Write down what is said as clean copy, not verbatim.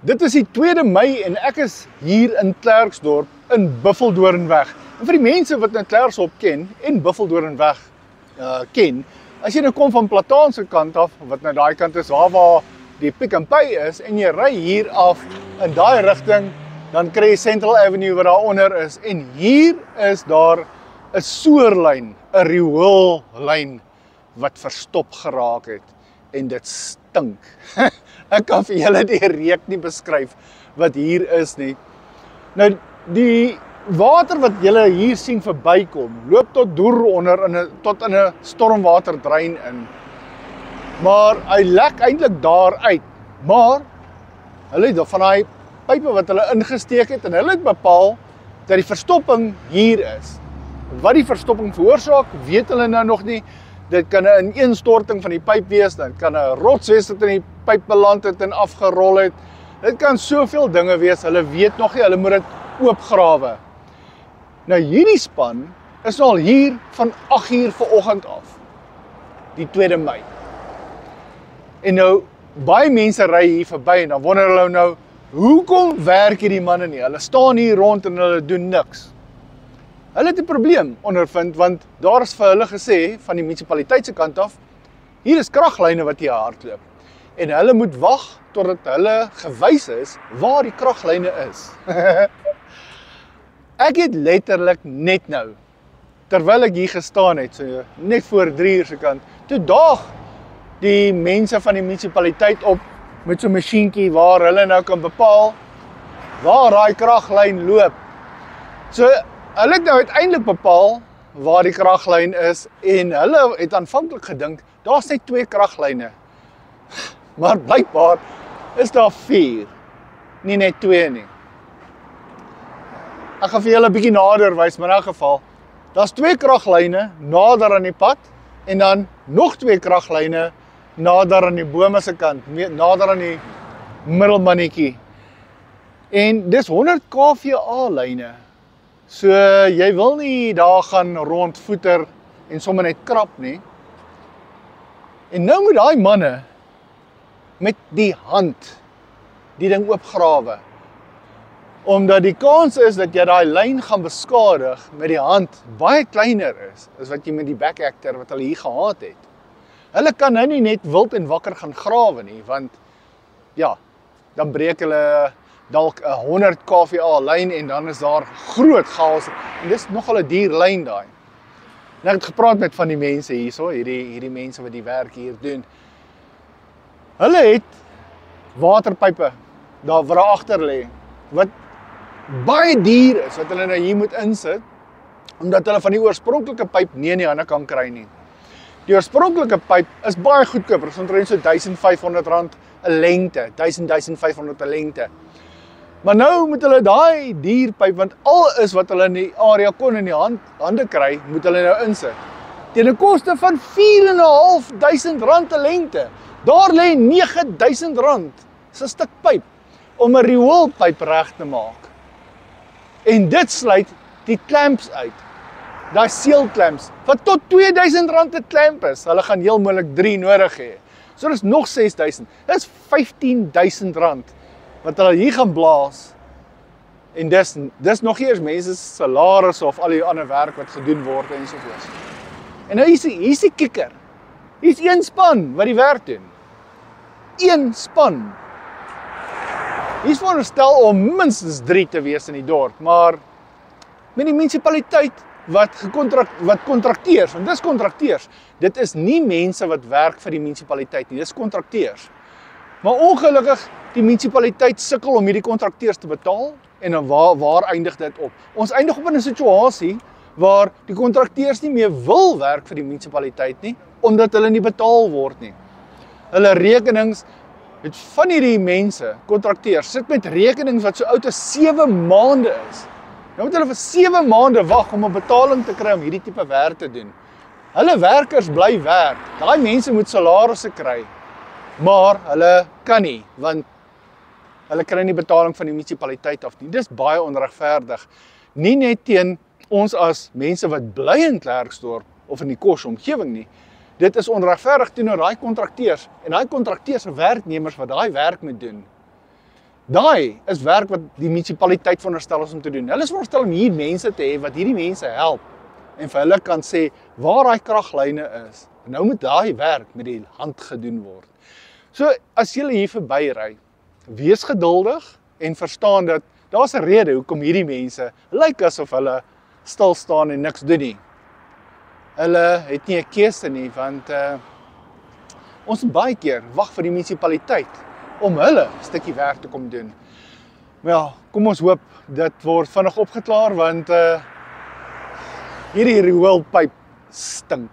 Dit is die 2de Mei en ek is hier in Klerksdorp in Buffeldoornweg. En vir die mense wat nou Klerksdorp ken en Buffeldoornweg ken, as jy nou kom van Plataanse kant af, wat nou daai kant is waar die Pick n Pay is, en jy ry hier af in daai rigting, dan kry jy Central Avenue wat daaronder is. En hier is daar 'n soorlyn, 'n rioollyn wat verstop geraak het. En dit stink. Ek kan vir julle die reuk nie beskryf wat hier is nie. Nou, die water wat julle hier sien verbykom, loop tot deur onder tot in 'n stormwaterdrein in. Maar hy lek eintlik daar uit. Maar hulle het van daai pype wat hulle ingesteek het en hulle het bepaal dat die verstopping hier is. Wat die verstopping veroorsaak, weet hulle nou nog nie. Dit kan 'n ineenstorting van die pyp wees, dit kan 'n rots wees wat in die pyp beland het en afgerol het. Dit kan soveel dinge wees, hulle weet nog nie, hulle moet dit oopgrawe. Nou hierdie span is al hier van 8:00 vanoggend af, die 2de Mei. En nou, baie mense ry hier verby en dan wonder hulle nou, hoekom werk hierdie manne nie? Hulle staan hier rond en hulle doen niks. Hulle het 'n probleem ondervind, want daar is vir hulle gesê, van die munisipaliteit se kant af, hier is kraglyne wat hier hardloop. En hulle moet wag totdat hulle gewys is waar die kraglyne is. Ek het letterlik net nou, terwyl ek hier gestaan het, so net voor 3:00 se kant, toe daag die mense van die munisipaliteit op met so 'n masjienkie waar hulle nou kan bepaal waar daai kraglyn loop. So hulle het nou uiteindelik bepaal waar die kraglyn is en hulle het aanvanklik gedink, daar's net 2 kraglyne. Maar blykbaar is daar 4, nie net 2 nie. Ek gaan vir julle 'n bietjie nader wys, maar in elk geval, daar's 2 kraglyne nader aan die pad en dan nog 2 kraglyne nader aan die bome se kant, nader aan die middelmannetjie. En dis 100 kVA lyne. So jy wil nie daar gaan rondvoeter en sommer net krap nie. En nou moet daai manne met die hand die ding oopgrawe. Omdat die kans is dat jy daai lyn gaan beskadig met die hand baie kleiner is as wat jy met die backactor wat hulle hier gehad het. Hulle kan nou nie net wild en wakker gaan grawe nie, want ja, dan breek hulle dalk 'n 100 kVA lyn en dan is daar groot chaos. En dis nogal 'n duur lyn daai. En ek het gepraat met van die mense hierso, hierdie mense wat die werk hier doen. Hulle het waterpype daar wat daar agter lê wat baie duur is wat hulle nou hier moet insit omdat hulle van die oorspronklike pyp nie in die hande kan kry nie. Die oorspronklike pyp is baie goedkoper, so omtrent so R1500 'n lengte, 1500 'n lengte. Maar nou moet hulle daai duur pyp, want al is wat hulle in die area kon in die hande kry, moet hulle nou insit. Teen 'n koste van R4500 'n lengte. Daar lê R9000 'n stuk pyp om 'n rioolpyp reg te maak. En dit sluit die clamps uit. Daai sealclamps wat tot R2000 'n clamp is. Hulle gaan heel moontlik 3 nodig hê. So dis nog R6000. Dis R15000 wat hulle hier gaan blaas. En dis nog nie eens mense se salarisse of al die ander werk wat gedoen word en so voort. En nou hier's die kikker. Hier's een span wat die werk doen. Een span. Hier's veronderstel om minstens 3 te wees in die dorp, maar met die munisipaliteit wat kontrakteurs, en dis kontrakteurs. Dit is nie mense wat werk vir die munisipaliteit nie, dis kontrakteurs. Maar ongelukkig, die munisipaliteit sukkel om hierdie kontrakteurs te betaal, en dan waar eindig dit op? Ons eindig op in 'n situasie waar die kontrakteurs nie meer wil werk vir die munisipaliteit nie, omdat hulle nie betaal word nie. Hulle rekenings, van hierdie mense, kontrakteurs, sit met rekenings wat so oud as 7 maande is. Nou moet hulle vir 7 maande wag om 'n betaling te kry om hierdie tipe werk te doen. Hulle werkers bly werk. Daai mense moet salarisse kry. Maar hulle kan nie, want hulle kry nie betaling van die munisipaliteit af nie. Dis baie onregverdig. Nie net teen ons as mense wat bly in Klerksdorp of in die Kos omgewing nie. Dit is onregverdig teenoor daai kontrakteurs en daai kontrakteurs se werknemers wat daai werk moet doen. Daai is werk wat die munisipaliteit veronderstel is om te doen. Hulle is veronderstel om hier mense te hê wat hierdie mense help en vir hulle kan sê waar daai kraglyne is. En nou moet daai werk met die hand gedoen word. So as jy hier verbyry, wees geduldig en verstaan dat daar's 'n rede hoekom hierdie mense lyk asof hulle stil staan en niks doen nie. Hulle het nie 'n keuse nie, want ons baie keer wag vir die munisipaliteit om hulle stukkie werk te kom doen. Maar ja, kom ons hoop dit word vinnig opgeklaar, want hierdie rioolpyp stink.